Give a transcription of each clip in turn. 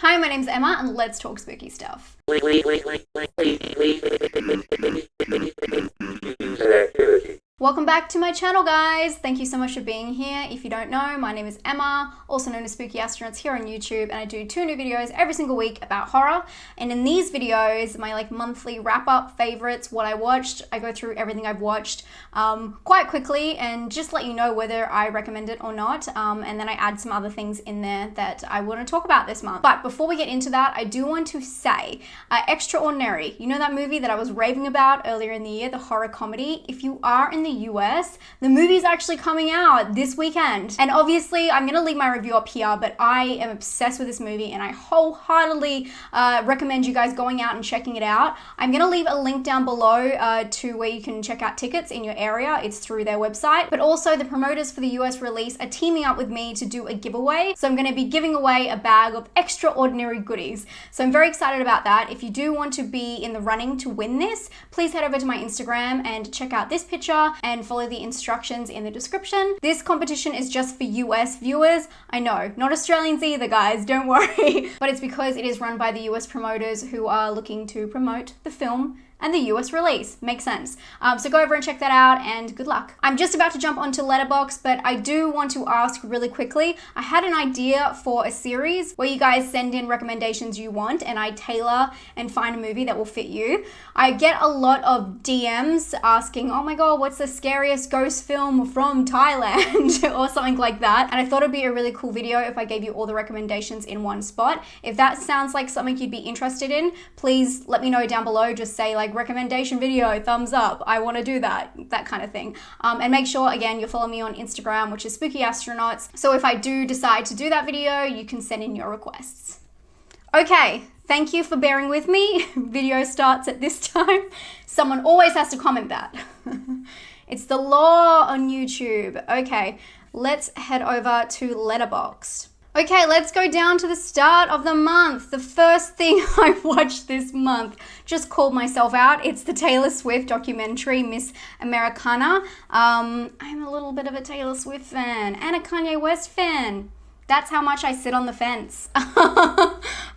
Hi, my name's Emma, and let's talk spooky stuff. Welcome back to my channel, guys. Thank you so much for being here. If you don't know, my name is Emma, also known as Spooky Astronauts here on YouTube, and I do 2 new videos every single week about horror. And in these videos, my monthly wrap-up favorites, what I watched, I go through everything I've watched quite quickly and just let you know whether I recommend it or not. And then I add some other things in there that I want to talk about this month. But before we get into that, I do want to say, Extraordinary. You know that movie that I was raving about earlier in the year, the horror comedy? If you are in the US, the movie's actually coming out this weekend. And obviously, I'm gonna leave my review up here, but I am obsessed with this movie and I wholeheartedly recommend you guys going out and checking it out. I'm gonna leave a link down below to where you can check out tickets in your area. It's through their website. But also, the promoters for the US release are teaming up with me to do a giveaway. So I'm gonna be giving away a bag of extraordinary goodies. So I'm very excited about that. If you do want to be in the running to win this, please head over to my Instagram and check out this picture and follow the instructions in the description. This competition is just for US viewers. I know, not Australians either, guys, don't worry. But it's because it is run by the US promoters who are looking to promote the film and the US release. Makes sense. So go over and check that out and good luck. I'm just about to jump onto Letterboxd, but I do want to ask really quickly. I had an idea for a series where you guys send in recommendations you want and I tailor and find a movie that will fit you. I get a lot of DMs asking, oh my god, what's the scariest ghost film from Thailand or something like that. And I thought it'd be a really cool video if I gave you all the recommendations in one spot. If that sounds like something you'd be interested in, please let me know down below. Just say recommendation video, thumbs up, I want to do that kind of thing. And make sure, again, you follow me on Instagram, which is Spooky Astronauts. So if I do decide to do that video, you can send in your requests. Okay, thank you for bearing with me. Video starts at this time. Someone always has to comment that. It's the law on YouTube. Okay, let's head over to Letterboxd. Okay, let's go down to the start of the month. The first thing I watched this month, just called myself out. It's the Taylor Swift documentary, Miss Americana. I'm a little bit of a Taylor Swift fan and a Kanye West fan. That's how much I sit on the fence.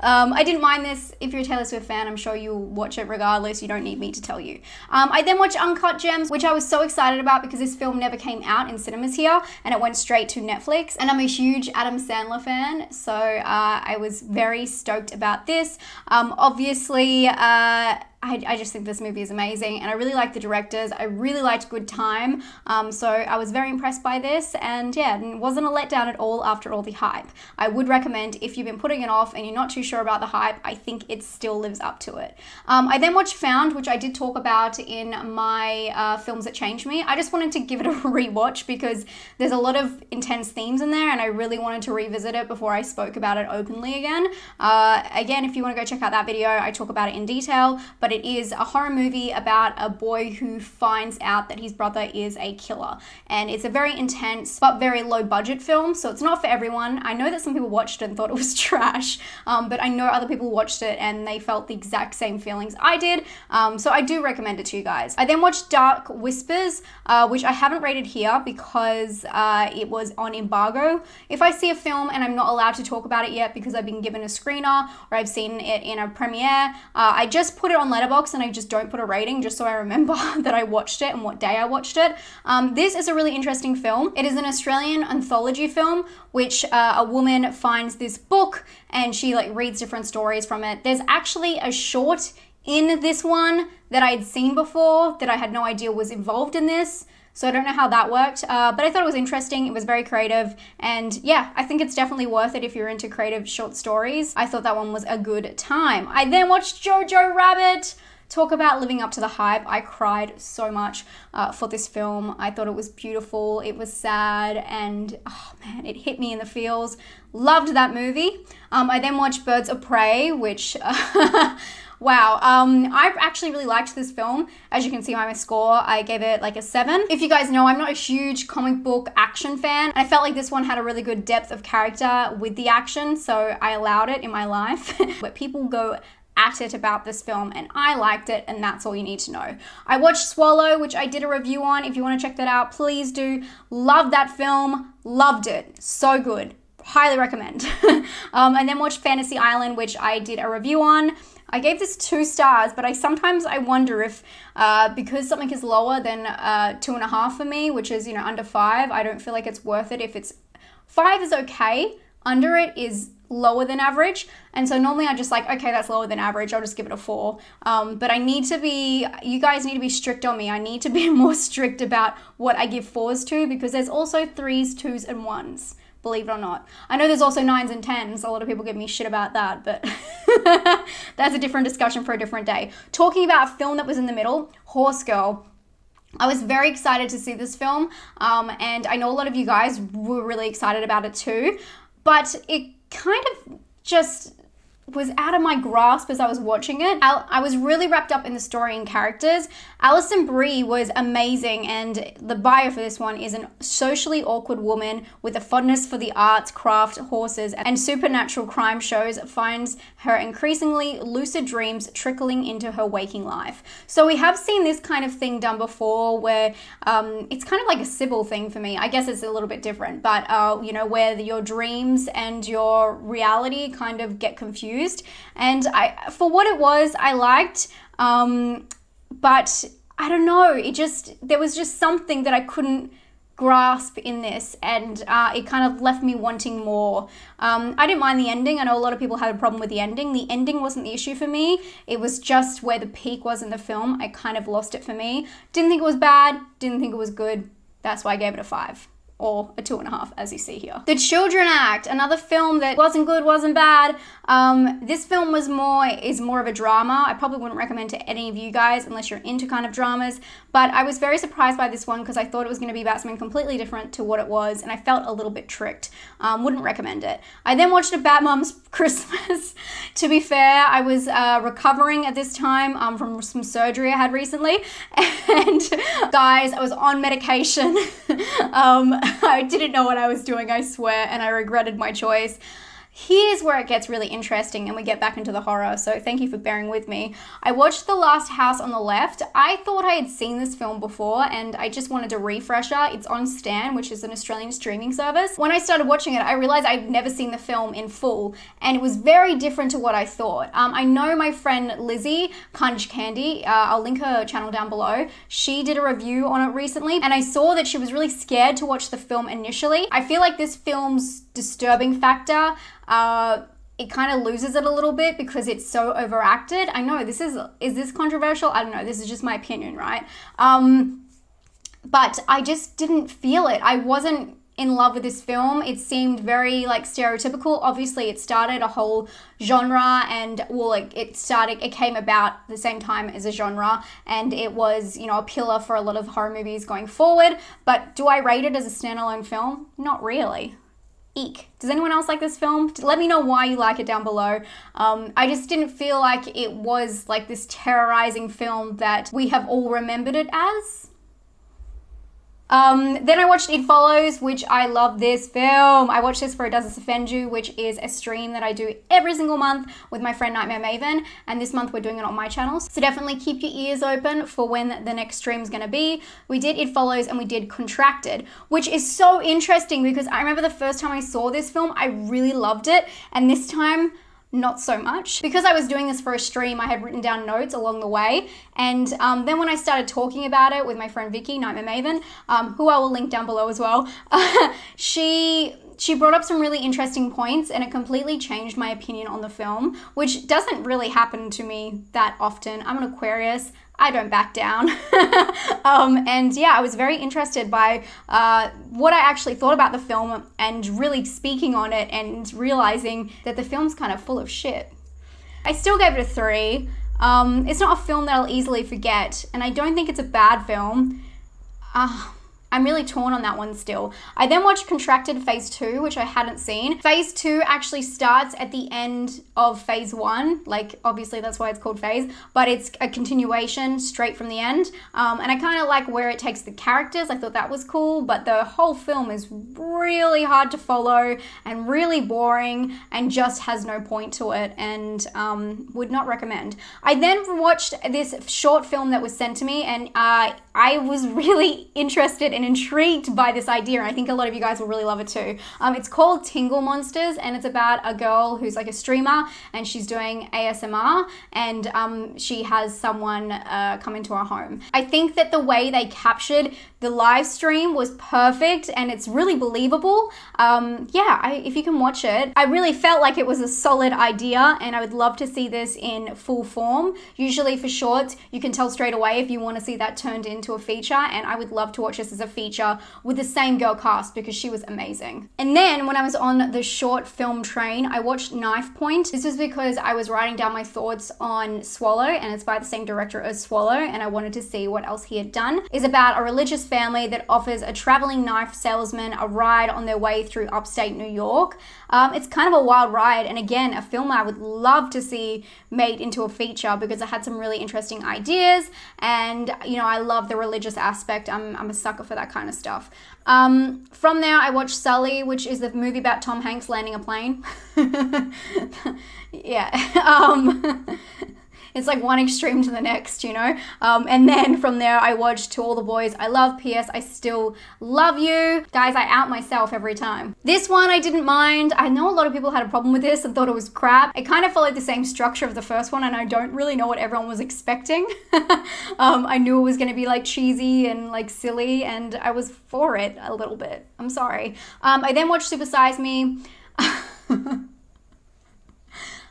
I didn't mind this. If you're a Taylor Swift fan, I'm sure you'll watch it regardless. You don't need me to tell you. I then watched Uncut Gems, which I was so excited about because this film never came out in cinemas here and it went straight to Netflix. And I'm a huge Adam Sandler fan, so I was very stoked about this. Obviously, I just think this movie is amazing and I really like the directors. I really liked Good Time. So I was very impressed by this and yeah, it wasn't a letdown at all after all the hype. I would recommend if you've been putting it off and you're not too sure about the hype, I think it still lives up to it. I then watched Found, which I did talk about in my Films That Changed Me. I just wanted to give it a rewatch because there's a lot of intense themes in there and I really wanted to revisit it before I spoke about it openly again. Again, if you want to go check out that video, I talk about it in detail, but it is a horror movie about a boy who finds out that his brother is a killer. And it's a very intense but very low budget film, so it's not for everyone. I know that some people watched it and thought it was trash, but I know other people watched it and they felt the exact same feelings I did, so I do recommend it to you guys. I then watched Dark Whispers, which I haven't rated here because it was on embargo. If I see a film and I'm not allowed to talk about it yet because I've been given a screener or I've seen it in a premiere, I just put it on Letterboxd and I just don't put a rating just so I remember that I watched it and what day I watched it. This is a really interesting film. It is an Australian anthology film which a woman finds this book and she reads different stories from it. There's actually a short in this one that I had seen before that I had no idea was involved in this. So I don't know how that worked, but I thought it was interesting. It was very creative. And yeah, I think it's definitely worth it if you're into creative short stories. I thought that one was a good time. I then watched Jojo Rabbit. Talk about living up to the hype. I cried so much for this film. I thought it was beautiful. It was sad and oh man, it hit me in the feels. Loved that movie. I then watched Birds of Prey, which wow, I actually really liked this film. As you can see by my score, I gave it a 7. If you guys know, I'm not a huge comic book action fan. I felt like this one had a really good depth of character with the action, so I allowed it in my life. But people go at it about this film and I liked it, and that's all you need to know. I watched Swallow, which I did a review on. If you want to check that out, please do. Loved that film. Loved it. So good. highly recommend. And then watched Fantasy Island, which I did a review on. I gave this 2 stars, but sometimes I wonder if because something is lower than 2.5 for me, which is, under 5, I don't feel like it's worth it. If it's 5 is okay, under it is lower than average. And so normally I just like, okay, that's lower than average, I'll just give it a 4. But you guys need to be strict on me. I need to be more strict about what I give 4s to, because there's also 3s, 2s, and 1s. Believe it or not. I know there's also 9s and 10s. A lot of people give me shit about that, but that's a different discussion for a different day. Talking about a film that was in the middle, Horse Girl. I was very excited to see this film, and I know a lot of you guys were really excited about it too, but it kind of just was out of my grasp as I was watching it. I was really wrapped up in the story and characters. Alison Brie was amazing, and the bio for this one is a socially awkward woman with a fondness for the arts, craft, horses, and supernatural crime shows finds her increasingly lucid dreams trickling into her waking life. So we have seen this kind of thing done before, where it's kind of like a Sybil thing for me. I guess it's a little bit different, but where your dreams and your reality kind of get confused. And for what it was, I liked, but I don't know, there was just something that I couldn't grasp in this, and it kind of left me wanting more. I didn't mind the ending. I know a lot of people had a problem with the ending. The ending wasn't the issue for me. It was just where the peak was in the film. I kind of lost it for me. Didn't think it was bad, didn't think it was good. That's why I gave it a 5. Or a 2.5, as you see here. The Children Act, another film that wasn't good, wasn't bad. This film is more of a drama. I probably wouldn't recommend to any of you guys unless you're into kind of dramas, but I was very surprised by this one because I thought it was going to be about something completely different to what it was, and I felt a little bit tricked. Wouldn't recommend it. I then watched A Bad Mom's Christmas. To be fair, I was recovering at this time from some surgery I had recently, and guys, I was on medication. I didn't know what I was doing, I swear, and I regretted my choice. Here's where it gets really interesting and we get back into the horror, so thank you for bearing with me. I watched The Last House on the Left. I thought I had seen this film before and I just wanted a refresher. It's on Stan, which is an Australian streaming service. When I started watching it, I realized I'd never seen the film in full, and it was very different to what I thought. I know my friend Lizzie, Carnage Candy, I'll link her channel down below. She did a review on it recently, and I saw that she was really scared to watch the film initially. I feel like this film's disturbing factor, it kind of loses it a little bit because it's so overacted. I know is this controversial? I don't know. This is just my opinion, right? But I just didn't feel it. I wasn't in love with this film. It seemed very like stereotypical. Obviously it started a whole genre, and it came about the same time as a genre, and it was, a pillar for a lot of horror movies going forward. But do I rate it as a standalone film? Not really. Eek. Does anyone else like this film? Let me know why you like it down below. I just didn't feel like it was like this terrorizing film that we have all remembered it as. Then I watched It Follows, which I love this film. I watched this for It Doesn't Offend You, which is a stream that I do every single month with my friend Nightmare Maven, and this month we're doing it on my channel. So definitely keep your ears open for when the next stream is going to be. We did It Follows and we did Contracted, which is so interesting because I remember the first time I saw this film, I really loved it, and this time, not so much. Because I was doing this for a stream, I had written down notes along the way, and then when I started talking about it with my friend Vicky, Nightmare Maven, who I will link down below as well, she brought up some really interesting points, and it completely changed my opinion on the film, which doesn't really happen to me that often. I'm an Aquarius. I don't back down. And yeah, I was very interested by what I actually thought about the film and really speaking on it and realizing that the film's kind of full of shit. I still gave it a 3. It's not a film that I'll easily forget, and I don't think it's a bad film. I'm really torn on that one still. I then watched Contracted Phase 2, which I hadn't seen. Phase 2 actually starts at the end of Phase 1. Like, obviously that's why it's called Phase, but it's a continuation straight from the end. And I kind of like where it takes the characters. I thought that was cool, but the whole film is really hard to follow and really boring and just has no point to it, and would not recommend. I then watched this short film that was sent to me, and I was really interested and intrigued by this idea, and I think a lot of you guys will really love it too. It's called Tingle Monsters, and it's about a girl who's like a streamer, and she's doing ASMR, and she has someone come into her home. I think that the way they captured the live stream was perfect, and it's really believable. If you can watch it, I really felt like it was a solid idea, and I would love to see this in full form. Usually for shorts, you can tell straight away if you want to see that turned into a feature, and I would love to watch this as a feature with the same girl cast because she was amazing. And then when I was on the short film train, I watched Knife Point. This was because I was writing down my thoughts on Swallow, and it's by the same director as Swallow, and I wanted to see what else he had done. It's about a religious family that offers a traveling knife salesman a ride on their way through upstate New York. It's kind of a wild ride, and again, a film I would love to see made into a feature because it had some really interesting ideas, and you know, I love the religious aspect. I'm a sucker for that kind of stuff. From there, I watched Sully, which is the movie about Tom Hanks landing a plane. Yeah. It's like one extreme to the next, you know? And then from there, I watched To All the Boys I Love, P.S. I Still Love You. Guys, I out myself every time. This one I didn't mind. I know a lot of people had a problem with this and thought it was crap. It kind of followed the same structure of the first one, and I don't really know what everyone was expecting. I knew it was going to be like cheesy and like silly, and I was for it a little bit. I'm sorry. I then watched Super Size Me.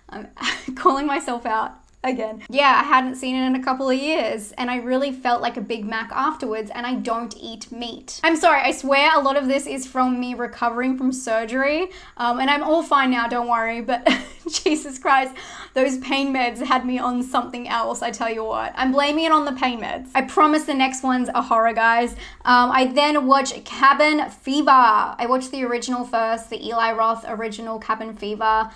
I'm calling myself out again. Yeah, I hadn't seen it in a couple of years, and I really felt like a Big Mac afterwards, and I don't eat meat. I'm sorry, I swear a lot of this is from me recovering from surgery, and I'm all fine now, don't worry, but Jesus Christ, those pain meds had me on something else, I tell you what. I'm blaming it on the pain meds. I promise the next one's a horror, guys. I then watched Cabin Fever. I watched the original first, the Eli Roth original Cabin Fever.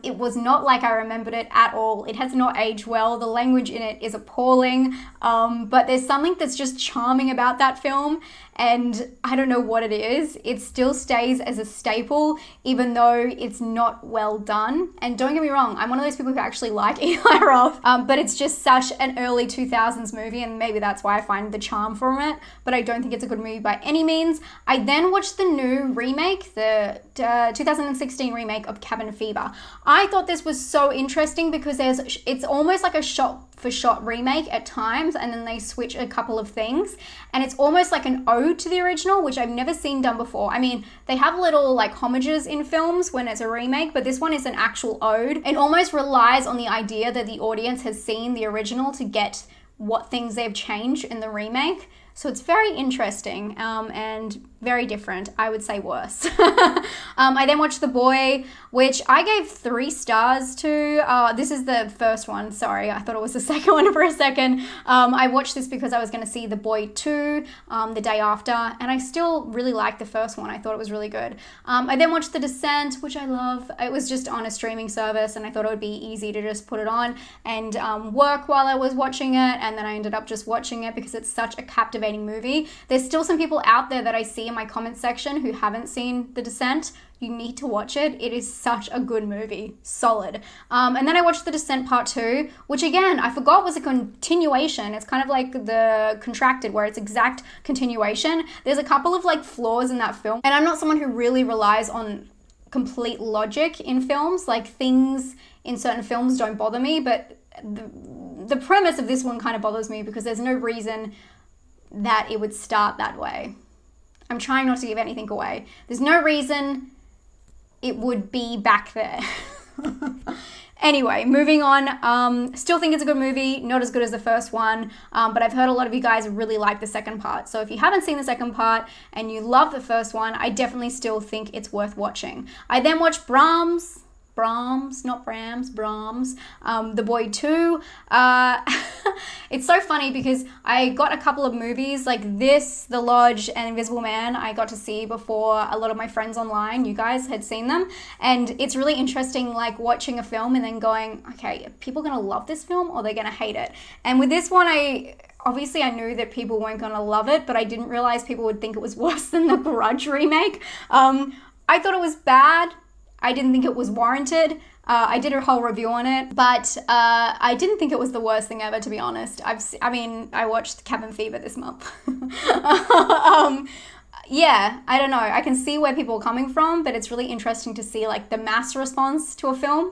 It was not like I remembered it at all. It has not aged well. The language in it is appalling, but there's something that's just charming about that film, and I don't know what it is. It still stays as a staple, even though it's not well done. And don't get me wrong, I'm one of those people who actually like Eli Roth, but it's just such an early 2000s movie, and maybe that's why I find the charm from it, but I don't think it's a good movie by any means. I then watched the new remake, the 2016 remake of Cabin Fever. I thought this was so interesting because it's almost like a shot-for-shot remake at times, and then they switch a couple of things, and it's almost like an ode to the original, which I've never seen done before. I mean, they have little like homages in films when it's a remake, but this one is an actual ode. It almost relies on the idea that the audience has seen the original to get what things they've changed in the remake. So it's very interesting and very different. I would say worse. I then watched The Boy, which I gave 3 stars to. This is the first one. Sorry, I thought it was the second one for a second. I watched this because I was going to see The Boy 2 the day after, and I still really liked the first one. I thought it was really good. I then watched The Descent, which I love. It was just on a streaming service, and I thought it would be easy to just put it on and work while I was watching it, and then I ended up just watching it because it's such a captivating movie. There's still some people out there that I see in my comment section who haven't seen The Descent. You need to watch it. It is such a good movie. Solid. And then I watched The Descent Part 2, which again, I forgot was a continuation. It's kind of like The Contracted, where it's exact continuation. There's a couple of like flaws in that film, and I'm not someone who really relies on complete logic in films. Like, things in certain films don't bother me, but the premise of this one kind of bothers me because there's no reason that it would start that way. I'm trying not to give anything away. There's no reason it would be back there. Anyway, moving on. Still think it's a good movie, not as good as the first one, but I've heard a lot of you guys really like the second part. So if you haven't seen the second part and you love the first one, I definitely still think it's worth watching. I then watched Brahms, not Brahms, Brahms, The Boy 2. It's so funny because I got a couple of movies like this, The Lodge, and Invisible Man I got to see before a lot of my friends online, you guys, had seen them. And it's really interesting, like, watching a film and then going, okay, are people gonna love this film or they're gonna hate it? And with this one, obviously I knew that people weren't gonna love it, but I didn't realize people would think it was worse than the Grudge remake. I thought it was bad. I didn't think it was warranted, I did a whole review on it, but I didn't think it was the worst thing ever, to be honest. I watched Cabin Fever this month. Yeah, I don't know. I can see where people are coming from, but it's really interesting to see like the mass response to a film.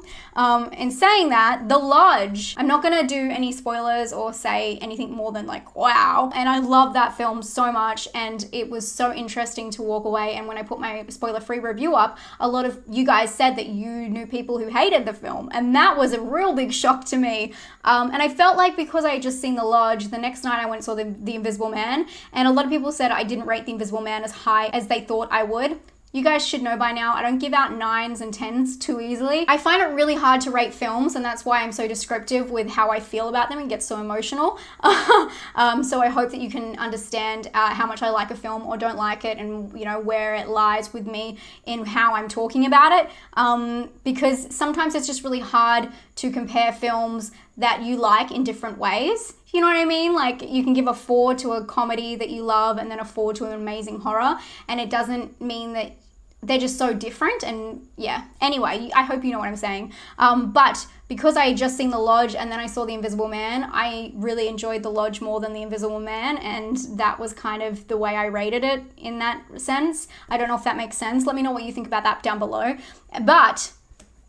In saying that, The Lodge, I'm not gonna do any spoilers or say anything more than like, wow. And I love that film so much, and it was so interesting to walk away. And when I put my spoiler-free review up, a lot of you guys said that you knew people who hated the film, and that was a real big shock to me. And I felt like because I had just seen The Lodge, the next night I went and saw the Invisible Man, and a lot of people said I didn't rate The Invisible Man as high as they thought I would. You guys should know by now, I don't give out 9s and 10s too easily. I find it really hard to rate films, and that's why I'm so descriptive with how I feel about them and get so emotional. So I hope that you can understand how much I like a film or don't like it, and you know where it lies with me in how I'm talking about it. Because sometimes it's just really hard to compare films that you like in different ways. You know what I mean? Like you can give a 4 to a comedy that you love and then a 4 to an amazing horror, and it doesn't mean that they're just so different. And yeah, anyway, I hope you know what I'm saying. But because I had just seen The Lodge and then I saw The Invisible Man, I really enjoyed The Lodge more than The Invisible Man, and that was kind of the way I rated it in that sense. I don't know if that makes sense. Let me know what you think about that down below. But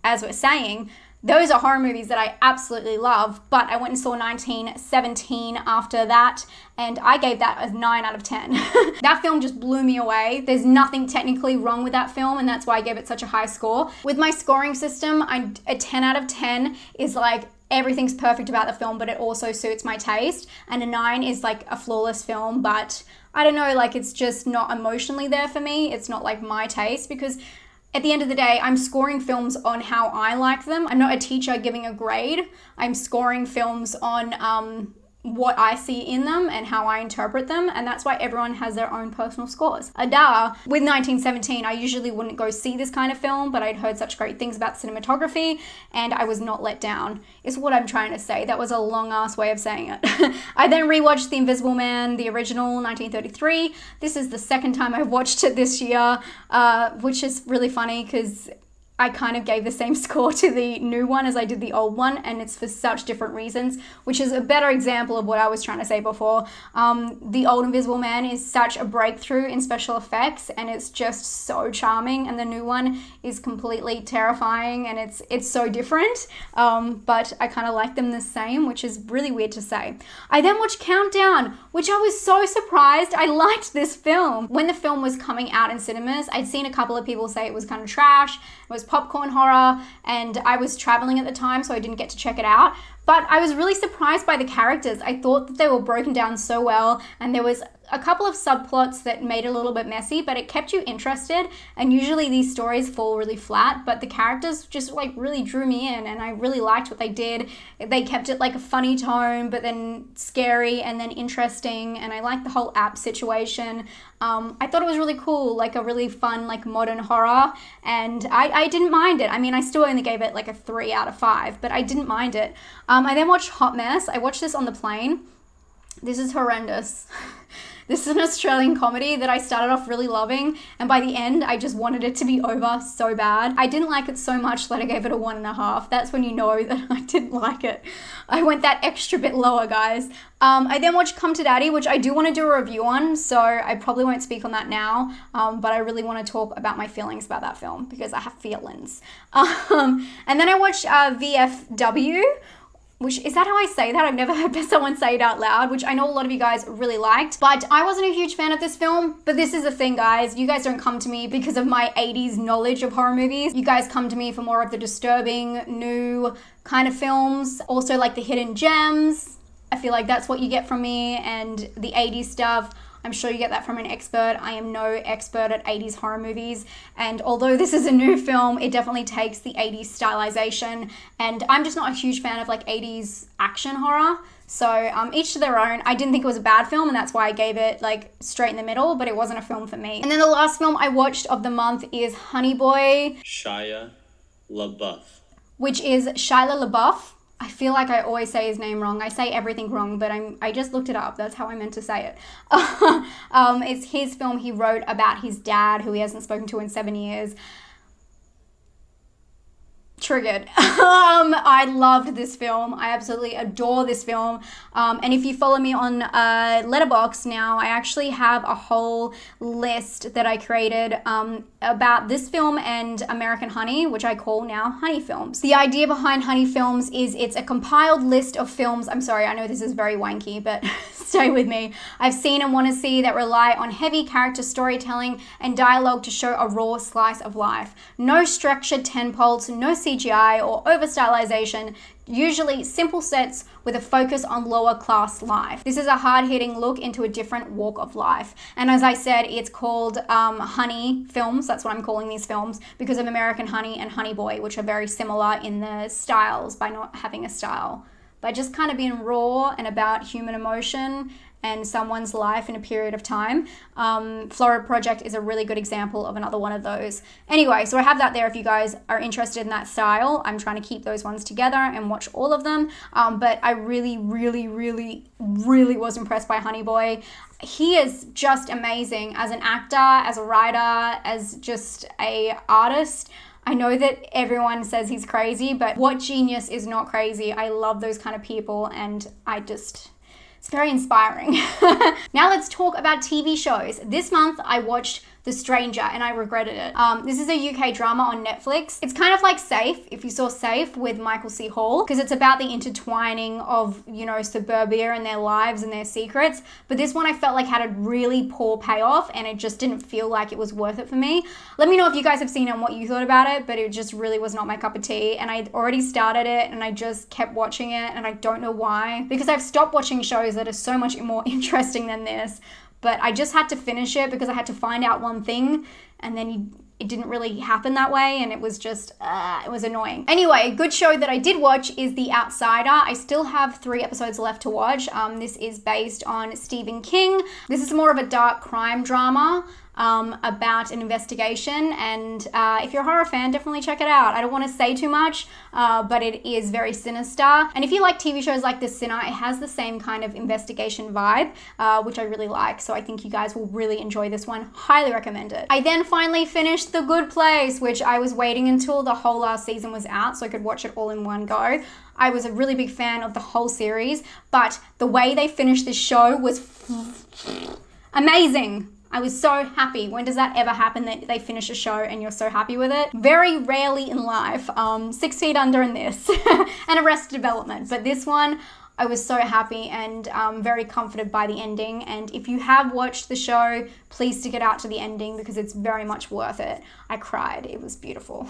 as we're saying, those are horror movies that I absolutely love, but I went and saw 1917 after that, and I gave that a 9 out of 10. That film just blew me away. There's nothing technically wrong with that film, and that's why I gave it such a high score. With my scoring system, a 10 out of 10 is like everything's perfect about the film, but it also suits my taste, and a 9 is like a flawless film, but I don't know, like it's just not emotionally there for me. It's not like my taste, because at the end of the day, I'm scoring films on how I like them. I'm not a teacher giving a grade. I'm scoring films on what I see in them and how I interpret them, and that's why everyone has their own personal scores. With 1917, I usually wouldn't go see this kind of film, but I'd heard such great things about cinematography, and I was not let down, is what I'm trying to say. That was a long-ass way of saying it. I then rewatched The Invisible Man, the original, 1933. This is the second time I've watched it this year, which is really funny because I kind of gave the same score to the new one as I did the old one, and it's for such different reasons, which is a better example of what I was trying to say before. The old Invisible Man is such a breakthrough in special effects, and it's just so charming, and the new one is completely terrifying, and it's so different, but I kind of like them the same, which is really weird to say. I then watched Countdown, which I was so surprised. I liked this film. When the film was coming out in cinemas, I'd seen a couple of people say it was kind of trash, it was popcorn horror, and I was traveling at the time, so I didn't get to check it out. But I was really surprised by the characters. I thought that they were broken down so well, and there was a couple of subplots that made it a little bit messy, but it kept you interested, and usually these stories fall really flat, but the characters just like really drew me in, and I really liked what they did. They kept it like a funny tone, but then scary and then interesting, and I liked the whole app situation. I thought it was really cool, like a really fun, like modern horror, and I didn't mind it. I mean, I still only gave it like a 3 out of 5, but I didn't mind it. I then watched Hot Mess. I watched this on the plane. This is horrendous. This is an Australian comedy that I started off really loving, and by the end, I just wanted it to be over so bad. I didn't like it so much that I gave it a 1.5. That's when you know that I didn't like it. I went that extra bit lower, guys. I then watched Come to Daddy, which I do want to do a review on, so I probably won't speak on that now, but I really want to talk about my feelings about that film, because I have feelings. And then I watched VFW, which, is that how I say that? I've never heard someone say it out loud, which I know a lot of you guys really liked, but I wasn't a huge fan of this film. But this is the thing, guys. You guys don't come to me because of my 80s knowledge of horror movies. You guys come to me for more of the disturbing, new kind of films. Also like the hidden gems. I feel like that's what you get from me, and the 80s stuff. I'm sure you get that from an expert. I am no expert at 80s horror movies, and although this is a new film, it definitely takes the 80s stylization, and I'm just not a huge fan of like 80s action horror. So each to their own. I didn't think it was a bad film, and that's why I gave it like straight in the middle, but it wasn't a film for me. And then the last film I watched of the month is Honey Boy. Shia LaBeouf. Which is Shia LaBeouf. I feel like I always say his name wrong. I say everything wrong, but I just looked it up. That's how I meant to say it. It's his film he wrote about his dad, who he hasn't spoken to in 7 years. triggered. I loved this film. I absolutely adore this film. And if you follow me on Letterboxd now, I actually have a whole list that I created about this film and American Honey, which I call now Honey Films. The idea behind Honey Films is it's a compiled list of films. I'm sorry, I know this is very wanky, but stay with me. I've seen and want to see that rely on heavy character storytelling and dialogue to show a raw slice of life. No structured tentpoles, no CGI or over-stylization, usually simple sets with a focus on lower class life. This is a hard-hitting look into a different walk of life. And as I said, it's called Honey Films. That's what I'm calling these films because of American Honey and Honey Boy, which are very similar in their styles by not having a style, by just kind of being raw and about human emotion and someone's life in a period of time. Florida Project is a really good example of another one of those. Anyway, so I have that there if you guys are interested in that style. I'm trying to keep those ones together and watch all of them. But I really was impressed by Honey Boy. He is just amazing as an actor, as a writer, as just a artist. I know that everyone says he's crazy, but what genius is not crazy? I love those kind of people, and it's very inspiring. Now let's talk about TV shows. This month I watched The Stranger and I regretted it. This is a UK drama on Netflix. It's kind of like Safe, if you saw Safe with Michael C. Hall, because it's about the intertwining of, you know, suburbia and their lives and their secrets. But this one I felt like had a really poor payoff and it just didn't feel like it was worth it for me. Let me know if you guys have seen it and what you thought about it, but it just really was not my cup of tea. And I'd already started it and I just kept watching it and I don't know why, because I've stopped watching shows that are so much more interesting than this. But I just had to finish it because I had to find out one thing and then it didn't really happen that way and it was just, it was annoying. Anyway, a good show that I did watch is The Outsider. I still have 3 episodes left to watch. This is based on Stephen King. This is more of a dark crime drama about an investigation, and if you're a horror fan, definitely check it out. I don't want to say too much, but it is very sinister, and if you like TV shows like The Sinner, it has the same kind of investigation vibe, which I really like, so I think you guys will really enjoy this one. Highly recommend it. I then finally finished The Good Place, which I was waiting until the whole last season was out so I could watch it all in one go. I was a really big fan of the whole series, but the way they finished this show was amazing. I was so happy. When does that ever happen that they finish a show and you're so happy with it? Very rarely in life. 6 Feet Under in this and Arrested Development. But this one, I was so happy and very comforted by the ending. And if you have watched the show, please stick it out to the ending because it's very much worth it. I cried. It was beautiful.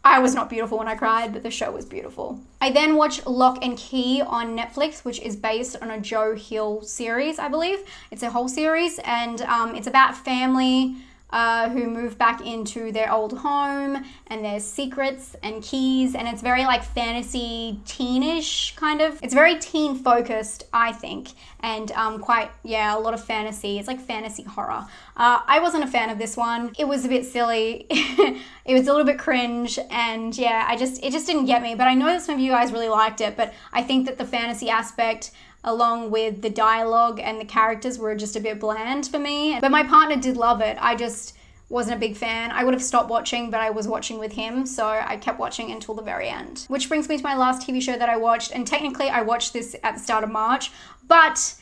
I was not beautiful when I cried, but the show was beautiful. I then watched Lock and Key on Netflix, which is based on a Joe Hill series, I believe. It's a whole series, and it's about family who move back into their old home, and there's secrets and keys, and it's very like fantasy teenish kind of. It's very teen focused, I think, and quite, yeah, a lot of fantasy. It's like fantasy horror. I wasn't a fan of this one. It was a bit silly. It was a little bit cringe, and yeah, it just didn't get me, but I know that some of you guys really liked it, but I think that the fantasy aspect along with the dialogue and the characters were just a bit bland for me. But my partner did love it. I just wasn't a big fan. I would have stopped watching, but I was watching with him, so I kept watching until the very end. Which brings me to my last TV show that I watched, and technically I watched this at the start of March, but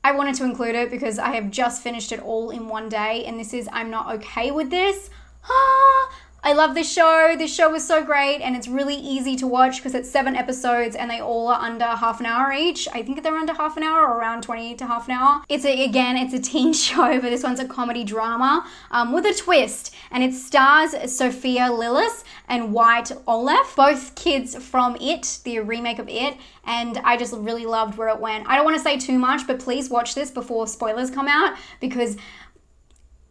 I wanted to include it because I have just finished it all in one day, and this is I'm Not Okay With This. I love this show. This show was so great, and it's really easy to watch because it's 7 episodes and they all are under half an hour each. I think they're under half an hour or around 20 to half an hour. It's a teen show, but this one's a comedy drama with a twist, and it stars Sophia Lillis and Wyatt Oleff, both kids from It, the remake of It, and I just really loved where it went. I don't want to say too much, but please watch this before spoilers come out because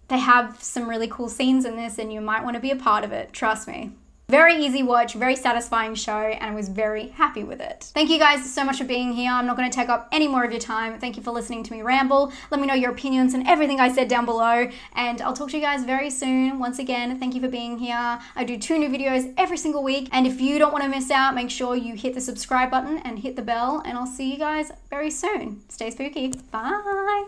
they have some really cool scenes in this and you might want to be a part of it, trust me. Very easy watch, very satisfying show, and I was very happy with it. Thank you guys so much for being here. I'm not going to take up any more of your time. Thank you for listening to me ramble. Let me know your opinions and everything I said down below, and I'll talk to you guys very soon. Once again, thank you for being here. I do 2 new videos every single week, and if you don't want to miss out, make sure you hit the subscribe button and hit the bell, and I'll see you guys very soon. Stay spooky. Bye.